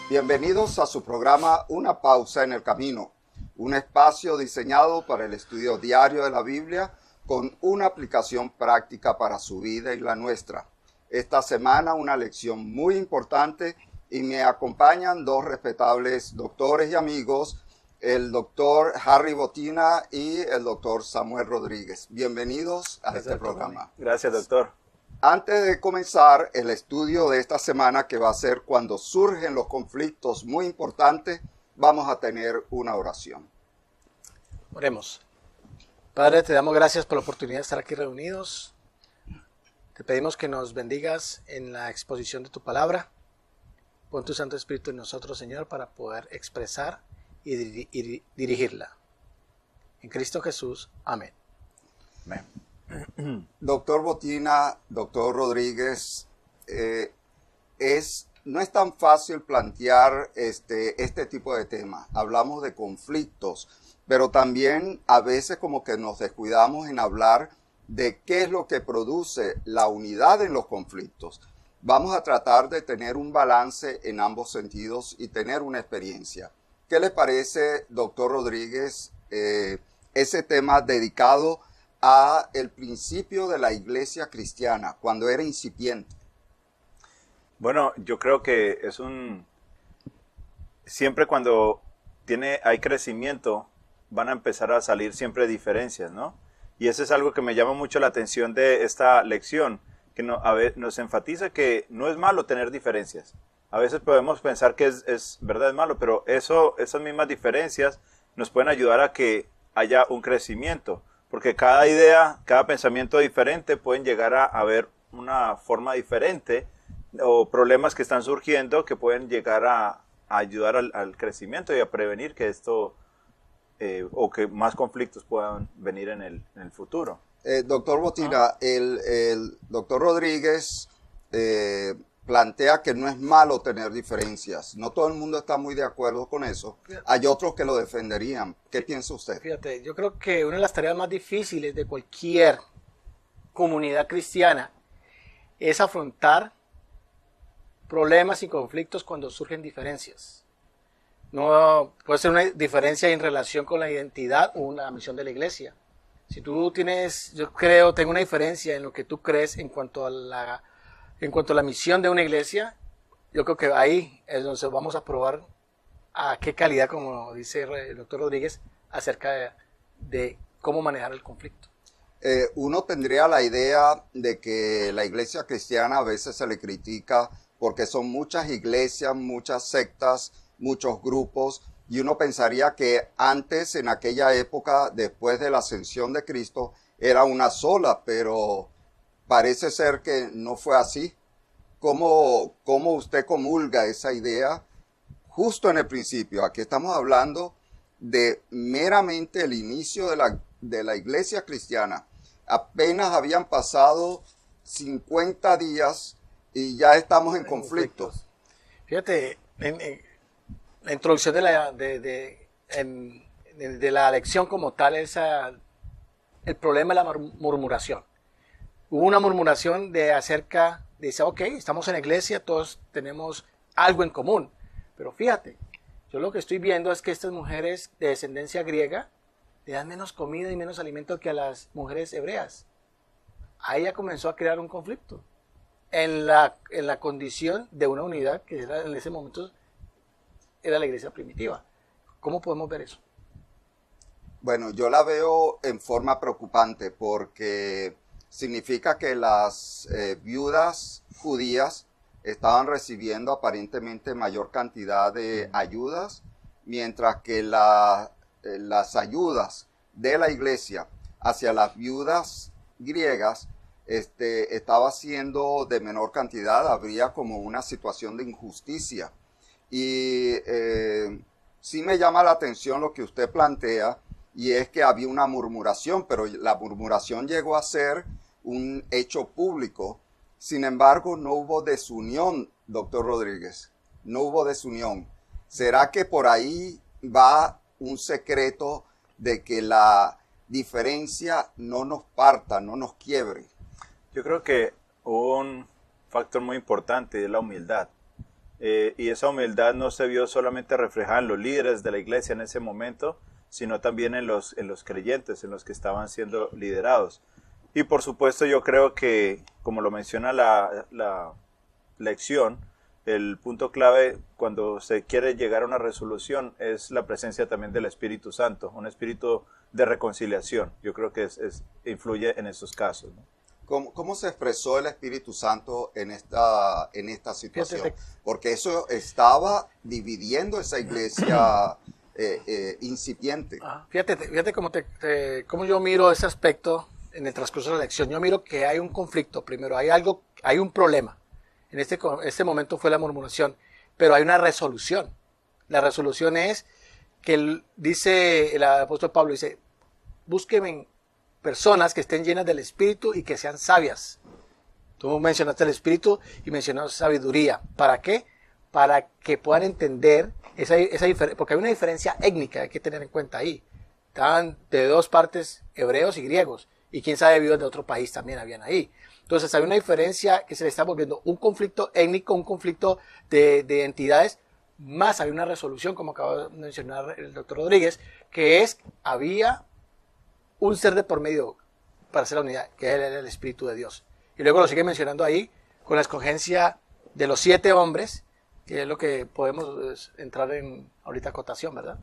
Bienvenidos a su programa Una Pausa en el Camino, un espacio diseñado para el estudio diario de la Biblia con una aplicación práctica para su vida y la nuestra. Esta semana una lección muy importante y me acompañan dos respetables doctores y amigos, el doctor Harry Botina y el doctor Samuel Rodríguez. Bienvenidos a este programa. Gracias, doctor. Antes de comenzar el estudio de esta semana, que va a ser cuando surgen los conflictos muy importantes, vamos a tener una oración. Oremos. Padre, te damos gracias por la oportunidad de estar aquí reunidos. Te pedimos que nos bendigas en la exposición de tu palabra. Pon tu Santo Espíritu en nosotros, Señor, para poder expresar y dirigirla. En Cristo Jesús. Amén. Amén. Doctor Botina, doctor Rodríguez, no es tan fácil plantear este tipo de temas. Hablamos de conflictos, pero también a veces como que nos descuidamos en hablar de qué es lo que produce la unidad en los conflictos. Vamos a tratar de tener un balance en ambos sentidos y tener una experiencia. ¿Qué le parece, doctor Rodríguez, ese tema dedicado a el principio de la iglesia cristiana, cuando era incipiente? Bueno, yo creo que siempre cuando hay crecimiento, van a empezar a salir siempre diferencias, ¿no? Y eso es algo que me llama mucho la atención de esta lección, que nos enfatiza que no es malo tener diferencias. A veces podemos pensar que es verdad, es malo, pero esas mismas diferencias nos pueden ayudar a que haya un crecimiento. Porque cada idea, cada pensamiento diferente pueden llegar a ver una forma diferente o problemas que están surgiendo que pueden llegar a ayudar al crecimiento y a prevenir que esto o que más conflictos puedan venir en el futuro. Doctor Botina, el doctor Rodríguez plantea que no es malo tener diferencias. No todo el mundo está muy de acuerdo con eso. Hay otros que lo defenderían. ¿Qué piensa usted? Fíjate, yo creo que una de las tareas más difíciles de cualquier comunidad cristiana es afrontar problemas y conflictos cuando surgen diferencias. No puede ser una diferencia en relación con la identidad o la misión de la iglesia. Si tú tengo una diferencia en lo que tú crees en cuanto a la misión de una iglesia, yo creo que ahí es donde vamos a probar a qué calidad, como dice el doctor Rodríguez, acerca de cómo manejar el conflicto. Uno tendría la idea de que la iglesia cristiana a veces se le critica porque son muchas iglesias, muchas sectas, muchos grupos, y uno pensaría que antes, en aquella época, después de la ascensión de Cristo, era una sola, pero parece ser que no fue así. ¿Cómo usted comulga esa idea justo en el principio? Aquí estamos hablando de meramente el inicio de la iglesia cristiana. Apenas habían pasado 50 días y ya estamos en conflictos. Fíjate, en la introducción de la lección como tal es el problema de la murmuración. Hubo una murmuración dice, ok, estamos en la iglesia, todos tenemos algo en común. Pero fíjate, yo lo que estoy viendo es que estas mujeres de descendencia griega le dan menos comida y menos alimento que a las mujeres hebreas. Ahí ya comenzó a crear un conflicto en la condición de una unidad que era, en ese momento era la iglesia primitiva. ¿Cómo podemos ver eso? Bueno, yo la veo en forma preocupante porque significa que las viudas judías estaban recibiendo aparentemente mayor cantidad de ayudas, mientras que las ayudas de la iglesia hacia las viudas griegas estaba siendo de menor cantidad. Habría como una situación de injusticia. Y sí me llama la atención lo que usted plantea, y es que había una murmuración, pero la murmuración llegó a ser un hecho público. Sin embargo, no hubo desunión, doctor Rodríguez. No hubo desunión. ¿Será que por ahí va un secreto de que la diferencia no nos parta, no nos quiebre? Yo creo que un factor muy importante es la humildad. Y esa humildad no se vio solamente reflejada en los líderes de la iglesia en ese momento, sino también en los creyentes, en los que estaban siendo liderados. Y por supuesto yo creo que, como lo menciona la lección, el punto clave cuando se quiere llegar a una resolución es la presencia también del Espíritu Santo, un espíritu de reconciliación. Yo creo que influye en estos casos, ¿no? ¿Cómo se expresó el Espíritu Santo en esta situación? Porque eso estaba dividiendo esa iglesia incipiente. Fíjate cómo yo miro ese aspecto en el transcurso de la lección. Yo miro que hay un conflicto primero, hay un problema. En este momento fue la murmuración, pero hay una resolución. La resolución es que dice el apóstol Pablo, dice, búsquenme personas que estén llenas del Espíritu y que sean sabias. Tú mencionaste el Espíritu y mencionaste sabiduría. ¿Para qué? Para que puedan entender esa diferencia, porque hay una diferencia étnica, hay que tener en cuenta ahí. Estaban de dos partes, hebreos y griegos, y quién sabe, viven de otro país también habían ahí. Entonces hay una diferencia que se le está volviendo un conflicto étnico, un conflicto de entidades, más hay una resolución, como acaba de mencionar el doctor Rodríguez, que había un ser de por medio para hacer la unidad, que es el Espíritu de Dios. Y luego lo sigue mencionando ahí con la escogencia de los 7 hombres, que es lo que podemos entrar en ahorita acotación, ¿verdad?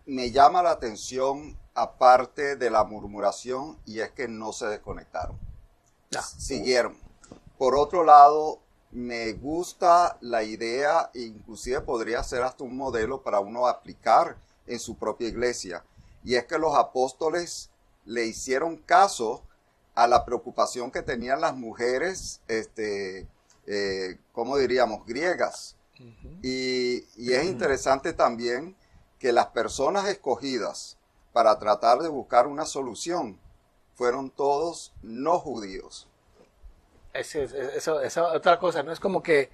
Me llama la atención, aparte de la murmuración, y es que no se desconectaron. Siguieron. Por otro lado, me gusta la idea, inclusive podría ser hasta un modelo para uno aplicar en su propia iglesia. Y es que los apóstoles le hicieron caso a la preocupación que tenían las mujeres, ¿cómo diríamos? Griegas. Y es interesante también que las personas escogidas para tratar de buscar una solución fueron todos no judíos. Esa otra cosa, ¿no? Es como que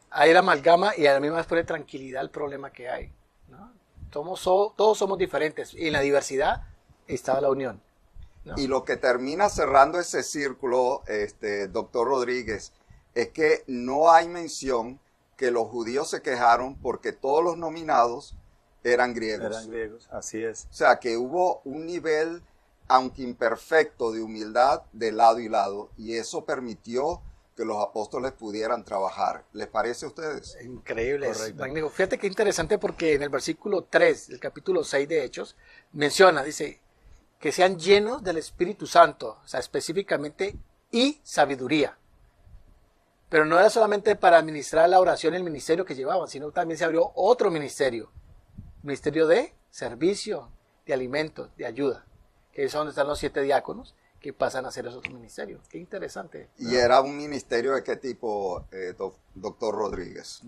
hay la amalgama y a la misma vez pone tranquilidad al problema que hay, ¿no? Todos somos diferentes y en la diversidad está la unión, ¿no? Y lo que termina cerrando ese círculo, doctor Rodríguez, es que no hay mención que los judíos se quejaron porque todos los nominados eran griegos. Eran griegos, así es. O sea que hubo un nivel, aunque imperfecto, de humildad de lado y lado, y eso permitió que los apóstoles pudieran trabajar. ¿Les parece a ustedes? Increíble, magnífico. Fíjate qué interesante porque en el versículo 3 del capítulo 6 de Hechos menciona, dice, que sean llenos del Espíritu Santo, o sea, específicamente, y sabiduría. Pero no era solamente para administrar la oración y el ministerio que llevaban, sino también se abrió otro ministerio de servicio, de alimentos, de ayuda, que es donde están los 7 diáconos que pasan a hacer esos ministerios. Qué interesante. ¿Y era un ministerio de qué tipo, doctor Rodríguez?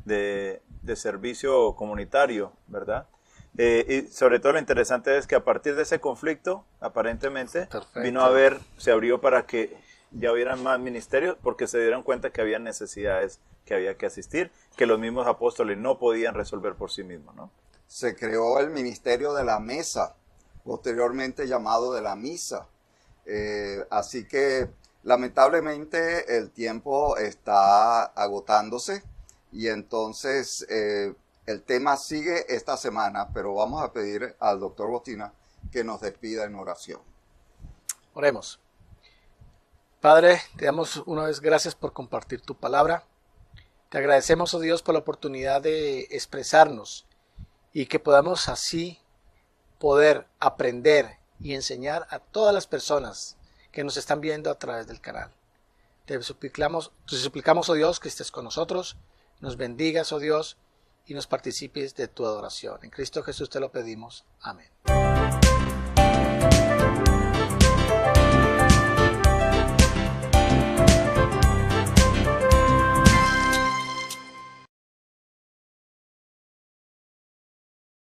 De servicio comunitario, ¿verdad? Y sobre todo lo interesante es que a partir de ese conflicto, aparentemente, se abrió para que ya hubieran más ministerios, porque se dieron cuenta que había necesidades que había que asistir, que los mismos apóstoles no podían resolver por sí mismos, ¿no? Se creó el ministerio de la mesa, posteriormente llamado de la misa. Así que lamentablemente el tiempo está agotándose y entonces el tema sigue esta semana, pero vamos a pedir al doctor Botina que nos despida en oración. Oremos. Padre, te damos una vez gracias por compartir tu palabra. Te agradecemos, oh Dios, por la oportunidad de expresarnos y que podamos así poder aprender y enseñar a todas las personas que nos están viendo a través del canal. Te suplicamos, oh Dios, que estés con nosotros, nos bendigas, oh Dios, y nos participes de tu adoración. En Cristo Jesús te lo pedimos. Amén.